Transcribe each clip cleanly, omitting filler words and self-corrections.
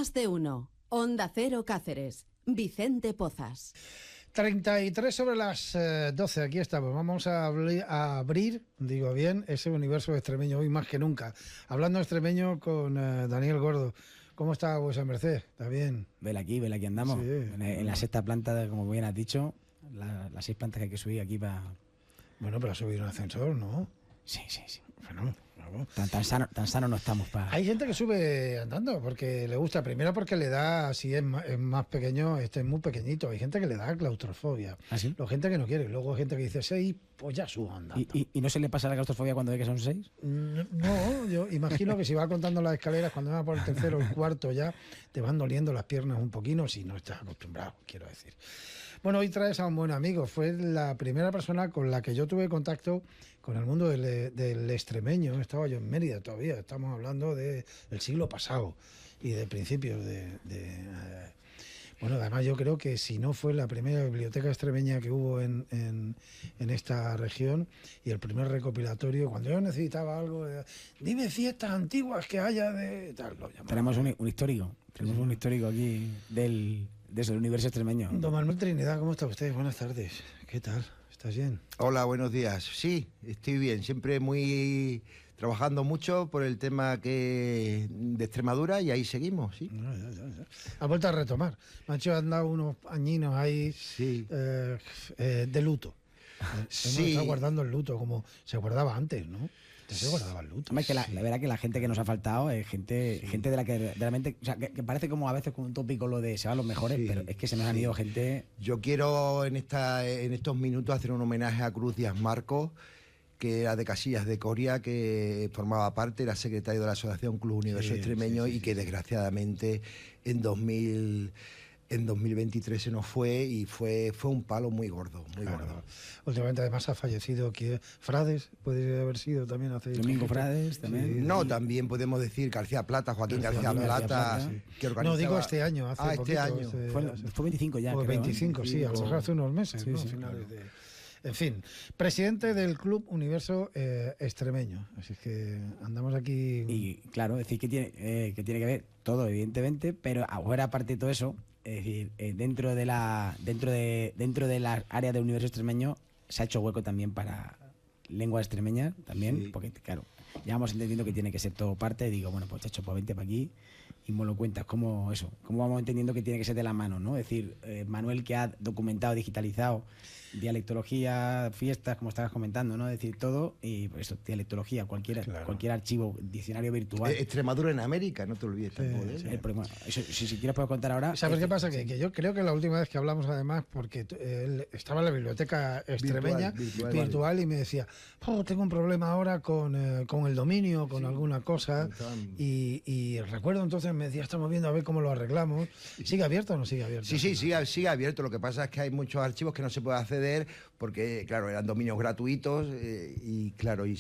Más de uno. Onda Cero Cáceres. Vicente Pozas. 33 sobre las 12, aquí estamos. Vamos a abrir, digo bien, ese universo extremeño hoy más que nunca. Hablando extremeño con Daniel Gordo. ¿Cómo está vuesa merced? ¿Está bien? Vela aquí andamos. Sí. En la sexta planta, como bien has dicho, las 6 plantas que hay que subir aquí para... Bueno, pero ha subido un ascensor, ¿no? Sí. Bueno, bravo. Tan sano no estamos para... Hay gente que sube andando porque le gusta. Primero porque le da, si es más pequeño, este es muy pequeñito. Hay gente que le da claustrofobia. ¿Ah, sí? Luego gente que no quiere. Luego hay gente que dice 6, pues ya subo andando. ¿Y no se le pasa la claustrofobia cuando ve que son 6? No, yo imagino que si vas contando las escaleras, cuando vas por el tercero o el cuarto ya, te van doliendo las piernas un poquito si no estás acostumbrado, quiero decir. Bueno, hoy traes a un buen amigo. Fue la primera persona con la que yo tuve contacto con el mundo del extremeño. Estaba yo en Mérida todavía. Estamos hablando del siglo pasado y de principios bueno, además yo creo que si no fue la primera biblioteca extremeña que hubo en esta región y el primer recopilatorio, cuando yo necesitaba algo, dime fiestas antiguas que haya de tal, lo llamaba. Tenemos un histórico. Tenemos un histórico aquí del universo extremeño. Don Manuel Trinidad, ¿cómo está usted? Buenas tardes. ¿Qué tal? ¿Estás bien? Hola, buenos días. Sí, estoy bien. Siempre trabajando mucho por el tema de Extremadura y ahí seguimos, sí. Ya. Ha vuelto a retomar. Macho, han dado unos añinos ahí Sí. De luto. Sí. Hemos estado guardando el luto como se guardaba antes, ¿no? Se guardaba el luto. Hombre, es que la verdad que la gente que nos ha faltado es gente de la que realmente... O sea, que parece como a veces como un tópico lo de se van los mejores, Sí, pero es que se nos han ido gente... Yo quiero en estos minutos hacer un homenaje a Cruz Díaz Marcos, que era de Casillas de Coria, que formaba parte, era secretario de la Asociación Club Universo Extremeño y que desgraciadamente en 2023 se nos fue y fue un palo muy gordo, muy gordo. Últimamente además ha fallecido Frades, puede haber sido también hace... Domingo Frades también. Sí. No, también podemos decir García Plata, Joaquín García Plata, que organizaba... No, digo este año, hace poquito. este año. Fue 25 ya, Fue creo, 25, sí, a lo mejor hace unos meses, Sí, ¿no? sí, Finales claro. En fin, presidente del Club Universo Extremeño. Así es que andamos aquí... Y claro, es decir, que tiene que ver todo, evidentemente, pero ahora aparte de todo eso, es decir, dentro de las áreas del universo extremeño se ha hecho hueco también para lenguas extremeñas también, Sí. porque claro, ya vamos entendiendo que tiene que ser todo parte, digo, bueno, pues chacho, pues vente para aquí y me lo cuentas, cómo vamos entendiendo que tiene que ser de la mano, ¿no? Es decir, Manuel, que ha documentado, digitalizado dialectología, fiestas, como estabas comentando, ¿no? Es decir, todo, y pues eso, dialectología, cualquier archivo, diccionario virtual. Extremadura en América, no te olvides tampoco de eso. Bueno, eso, si quieres puedo contar ahora. ¿Sabes qué pasa? Que yo creo que la última vez que hablamos, además, porque él estaba en la biblioteca extremeña virtual y me decía, tengo un problema ahora con el dominio, con alguna cosa, y recuerdo entonces me decía, estamos viendo a ver cómo lo arreglamos. ¿Sigue abierto o no sigue abierto? Sí, sigue abierto. Lo que pasa es que hay muchos archivos que no se puede acceder porque, claro, eran dominios gratuitos y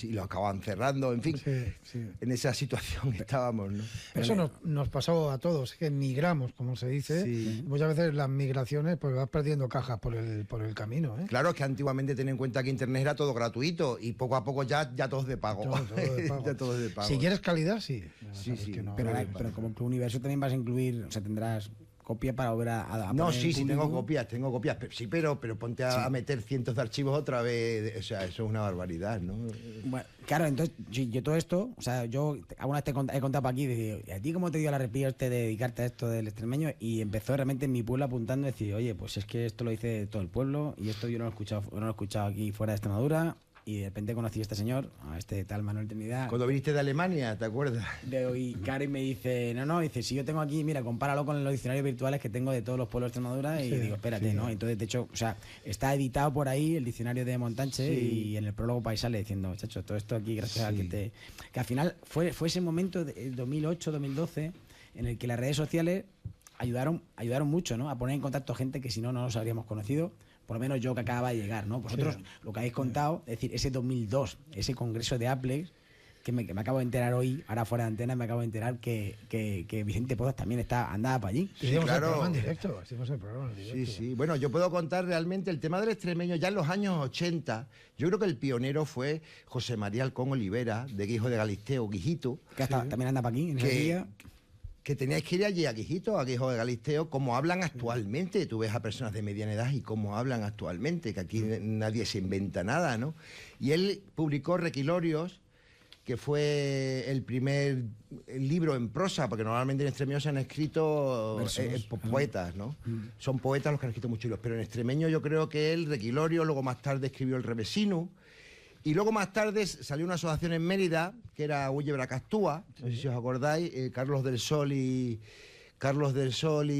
lo acaban cerrando. En fin, Sí. en esa situación estábamos, ¿no? Eso nos pasó a todos, que migramos, como se dice. Sí. Muchas veces las migraciones, pues vas perdiendo cajas por el camino, ¿eh? Claro, es que antiguamente ten en cuenta que Internet era todo gratuito y poco a poco ya todo es de pago. Todo de pago. Ya todo es de pago. Si quieres calidad, sí. Sí. Que no, Pero como tu universo también vas a incluir, o sea, tendrás copia para volver a No, poner en sí, público. tengo copias, pero ponte a meter cientos de archivos otra vez, o sea, eso es una barbaridad, ¿no? Bueno, claro, entonces yo todo esto, o sea, yo alguna vez he contado para aquí, decir, ¿y a ti cómo te dio la repilla de dedicarte a esto del extremeño? Y empezó realmente en mi pueblo apuntando, decir, oye, pues es que esto lo dice todo el pueblo y esto yo no lo he escuchado aquí fuera de Extremadura. Y de repente conocí a este señor, a este tal Manuel Trinidad. Cuando viniste de Alemania, ¿te acuerdas? Y Karen me dice, dice, si yo tengo aquí, mira, compáralo con los diccionarios virtuales que tengo de todos los pueblos de Extremadura. Y digo, espérate, ¿no? Entonces, de hecho, o sea, está editado por ahí el diccionario de Montanche y en el prólogo país sale diciendo, chacho, todo esto aquí, gracias a que al final fue ese momento de 2008, 2012, en el que las redes sociales ayudaron mucho, ¿no? A poner en contacto gente que si no nos habríamos conocido. Por lo menos yo que acababa de llegar, ¿no? Vosotros, lo que habéis contado, es decir, ese 2002, ese congreso de Apple, que me acabo de enterar hoy, ahora fuera de antena, me acabo de enterar que Vicente Pozas también andaba para allí. Hicimos claro. el programa en directo. Sí. Bueno, yo puedo contar realmente el tema del extremeño ya en los años 80. Yo creo que el pionero fue José María Alcón Olivera, de Guijo de Galisteo, Guijito. Que hasta también anda para aquí, en esa guía. que teníais que ir allí a Quijoto, a Quijoto de Galisteo, como hablan actualmente. Tú ves a personas de mediana edad y cómo hablan actualmente, que aquí nadie se inventa nada, ¿no? Y él publicó Requilorios, que fue el primer libro en prosa, porque normalmente en extremeño se han escrito poetas, ¿no? Son poetas los que han escrito muchos libros, pero en extremeño yo creo que él, Requilorio, luego más tarde escribió El Revesinu, y luego más tarde salió una asociación en Mérida, que era Huye Bracastúa, no sé si os acordáis, Carlos del Sol y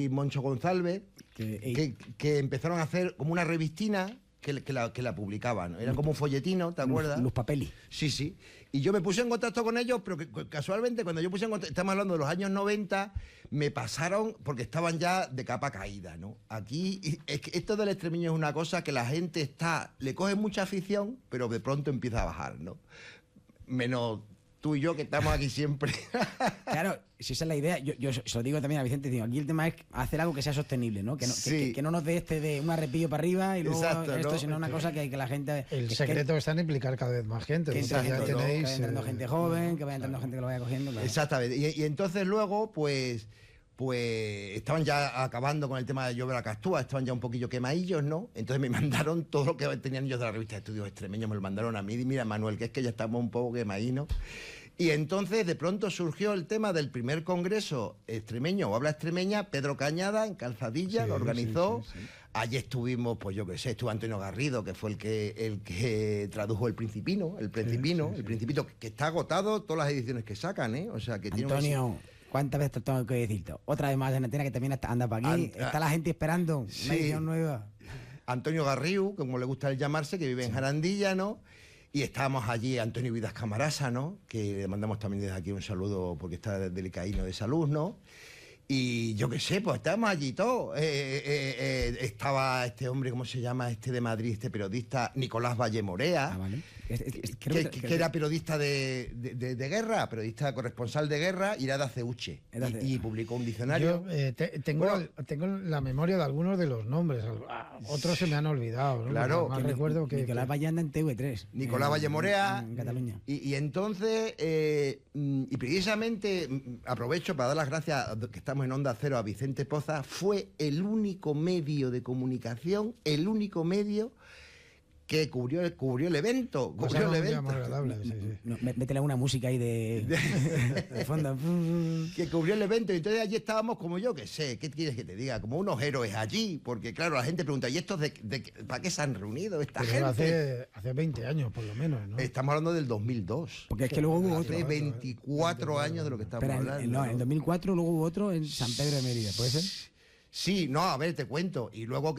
Moncho González, que empezaron a hacer como una revistina que la publicaban. Era como un folletino, ¿te acuerdas? Los papeles. Sí, sí. Y yo me puse en contacto con ellos, pero casualmente cuando yo puse en contacto, estamos hablando de los años 90, me pasaron porque estaban ya de capa caída, ¿no? Aquí, es que esto del extremeño es una cosa que la gente le coge mucha afición, pero de pronto empieza a bajar, ¿no? Menos tú y yo que estamos aquí siempre. Claro, si esa es la idea, yo se lo digo también a Vicente, digo, aquí el tema es hacer algo que sea sostenible, ¿no? Que no nos dé de un arrepillo para arriba y luego exacto, esto, ¿no? sino una cosa que la gente... El secreto está en implicar cada vez más gente. Que Exacto, ya tenéis, que vaya entrando gente joven, que vaya entrando gente que lo vaya cogiendo. Claro. Exactamente. Y entonces luego, pues estaban ya acabando con el tema de Yo Bracastúa, estaban ya un poquillo quemadillos, ¿no? Entonces me mandaron todo lo que tenían ellos de la revista de Estudios Extremeños, me lo mandaron a mí. Y mira, Manuel, que es que ya estamos un poco quemadinos. Y entonces de pronto surgió el tema del primer congreso extremeño o habla extremeña. Pedro Cañada en Calzadilla lo organizó. Sí. Allí estuvimos, pues yo qué sé, estuvo Antonio Garrido, que fue el que tradujo El Principito, que está agotado todas las ediciones que sacan, ¿eh? O sea, que Antonio, ¿cuántas veces te tengo que decirte? Otra vez más en Antena, que también anda para aquí. Está la gente esperando una edición nueva. Antonio Garriu, como le gusta llamarse, que vive en Jarandilla, ¿no? Y estábamos allí, Antonio Vidas Camarasa, ¿no? Que le mandamos también desde aquí un saludo porque está delicadino de salud, ¿no? Y yo qué sé, pues estábamos allí todos. Estaba este hombre, ¿cómo se llama? Este de Madrid, este periodista, Nicolás Valle Morea. Ah, vale. Que era periodista de guerra, periodista corresponsal de guerra, y era de Aceuche. Y publicó un diccionario. Yo tengo la memoria de algunos de los nombres, otros se me han olvidado, ¿no? Claro. Recuerdo que Nicolás Valle anda en TV3. Nicolás Valle Morea. En Cataluña. Y entonces, y precisamente aprovecho para dar las gracias, que estamos en Onda Cero, a Vicente Poza. Fue el único medio de comunicación, que cubrió el evento. Métele una música ahí de fondo. Que cubrió el evento. Y entonces allí estábamos como yo, que sé, ¿qué quieres que te diga? Como unos héroes allí. Porque claro, la gente pregunta, ¿y estos para qué se han reunido esta gente? Hace 20 años, por lo menos, ¿no? Estamos hablando del 2002. Porque es que luego hubo otro. Hace 24 años de lo que estamos hablando. No, en 2004 luego hubo otro en San Pedro de Mérida, ¿puede ser? Sí, no, a ver, te cuento. Y luego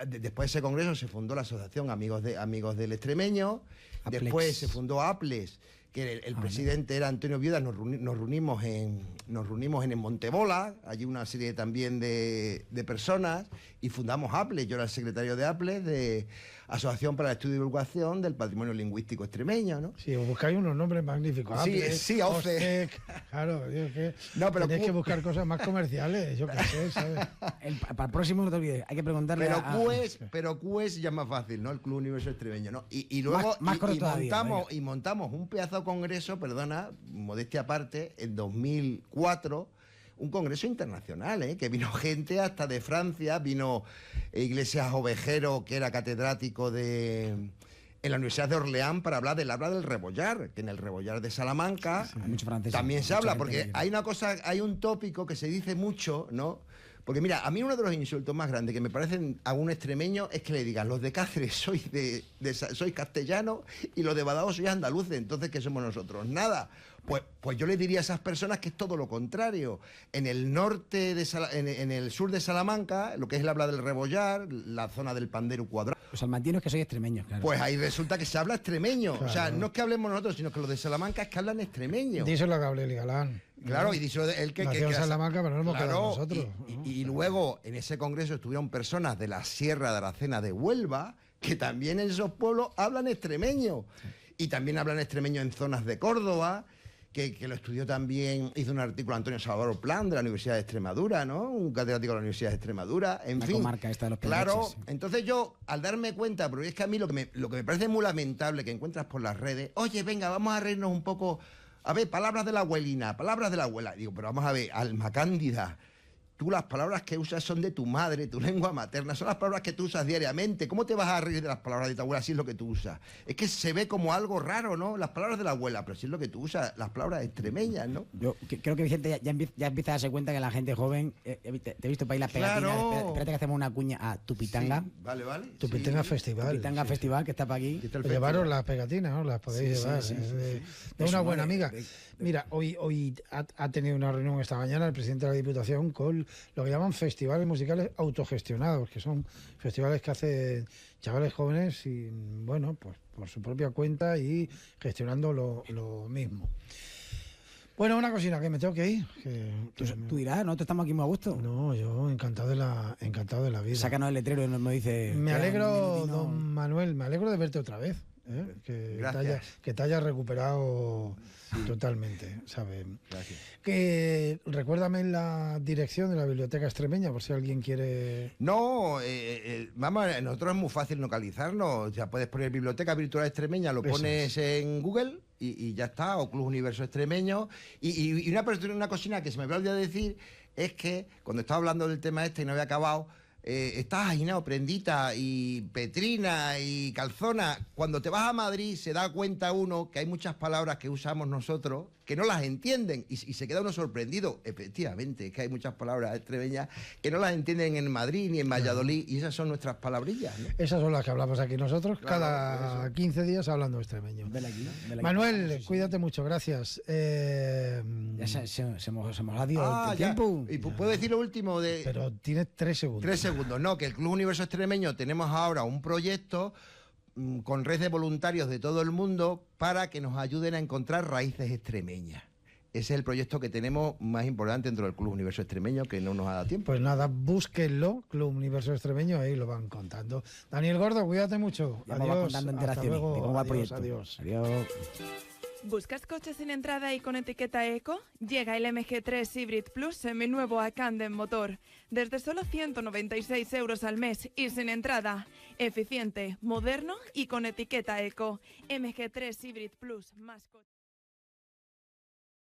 después de ese congreso se fundó la Asociación Amigos del Extremeño. Aplex. Después se fundó Aples, que el presidente era Antonio Viudas. Nos reunimos en el Montebola, allí una serie también de personas, y fundamos Aples. Yo era el secretario de Aples, de Asociación para el Estudio y Divulgación del Patrimonio Lingüístico Extremeño, ¿no? Sí, buscáis unos nombres magníficos. Sí, OCE. Claro, tenéis que buscar cosas más comerciales, yo qué sé, ¿sabes? Para el próximo no te olvides, hay que preguntarle Pero QES ya es más fácil, ¿no? El Club Universo Extremeño, ¿no? Y luego montamos un pedazo de congreso, perdona, modestia aparte, en 2004, un congreso internacional, que vino gente hasta de Francia, vino Iglesias Ovejero, que era catedrático en la Universidad de Orleans, para hablar del rebollar, que en el rebollar de Salamanca también se habla, porque hay un tópico que se dice mucho, ¿no? Porque mira, a mí uno de los insultos más grandes que me parecen a un extremeño es que le digan, los de Cáceres sois castellanos y los de Badajoz sois andaluces, entonces ¿qué somos nosotros? Nada. Pues yo le diría a esas personas que es todo lo contrario. En el norte, en el sur de Salamanca, lo que es el habla del rebollar, la zona del Pandero Cuadrado. Los salmantinos que soy extremeños, claro. Pues ahí resulta que se habla extremeño. Claro. O sea, no es que hablemos nosotros, sino que los de Salamanca es que hablan extremeño. Díselo a Gabriel y Galán. Claro, y díselo el que nació en Salamanca, pero no hemos quedado nosotros. Y luego, en ese congreso estuvieron personas de la Sierra de Aracena de Huelva, que también en esos pueblos hablan extremeño. Y también hablan extremeño en zonas de Córdoba, que lo estudió también, hizo un artículo Antonio Salvador Plan de la Universidad de Extremadura, ¿no? Un catedrático de la Universidad de Extremadura, en fin. Comarca esta de los claro, sí. Entonces yo, al darme cuenta, porque es que a mí lo que me parece muy lamentable que encuentras por las redes, oye, venga, vamos a reírnos un poco A ver, palabras de la abuelina, palabras de la abuela. Digo, pero vamos a ver, Alma Cándida, tú las palabras que usas son de tu madre, tu lengua materna, son las palabras que tú usas diariamente. ¿Cómo te vas a reír de las palabras de tu abuela si es lo que tú usas? Es que se ve como algo raro, ¿no? Las palabras de la abuela, pero si es lo que tú usas, las palabras extremeñas, ¿no? Yo creo que Vicente ya empieza a darse cuenta que la gente joven... te he visto para ir las pegatinas. Claro. Espérate que hacemos una cuña a Tupitanga. Sí, vale. Tupitanga Festival. Tupitanga Festival, que está para aquí. Llevaros las pegatinas, ¿no? Las podéis llevar. De una buena amiga. Mira, hoy ha tenido una reunión esta mañana el presidente de la Diputación con lo que llaman festivales musicales autogestionados, que son festivales que hacen chavales jóvenes y, bueno, pues por su propia cuenta y gestionando lo mismo. Bueno, una cosina, que me tengo que ir. Tú dirás, nosotros estamos aquí muy a gusto. No, yo encantado de la vida. Sácanos el letrero y nos dice... Me alegro, don Manuel, me alegro de verte otra vez. Gracias. Que te hayas recuperado totalmente, ¿sabes? Gracias. Que recuérdame la dirección de la Biblioteca Extremeña, por si alguien quiere... No, vamos, nosotros es muy fácil localizarnos. Ya puedes poner Biblioteca Virtual Extremeña, lo pones en Google y ya está, o Club Universo Extremeño. Y una cosina que se me había olvidado decir es que cuando estaba hablando del tema este y no había acabado, estás Ainao, Prendita y Petrina y Calzona. Cuando te vas a Madrid se da cuenta uno que hay muchas palabras que usamos nosotros que no las entienden y se queda uno sorprendido. Efectivamente, es que hay muchas palabras extremeñas que no las entienden en Madrid ni en Valladolid y esas son nuestras palabras, ¿no? Esas son las que hablamos aquí nosotros, Claro, cada 15 días hablando extremeño. Manuel, cuídate mucho, gracias. Ya se hemos dado el Ya. tiempo. Y puedo decir lo último de... Pero tienes 3 segundos. 3 segundos, no, que el Club Universo Extremeño tenemos ahora un proyecto con red de voluntarios de todo el mundo para que nos ayuden a encontrar raíces extremeñas. Ese es el proyecto que tenemos más importante dentro del Club Universo Extremeño, que no nos ha dado tiempo. Pues nada, búsquenlo, Club Universo Extremeño, ahí lo van contando. Daniel Gordo, cuídate mucho. Ya vamos contando Hasta luego. de cómo va el proyecto. Adiós. ¿Buscas coches sin entrada y con etiqueta eco? Llega el MG3 Hybrid Plus seminuevo a Candem Motor. Desde solo 196 euros al mes y sin entrada. Eficiente, moderno y con etiqueta eco. MG3 Hybrid Plus, más coche.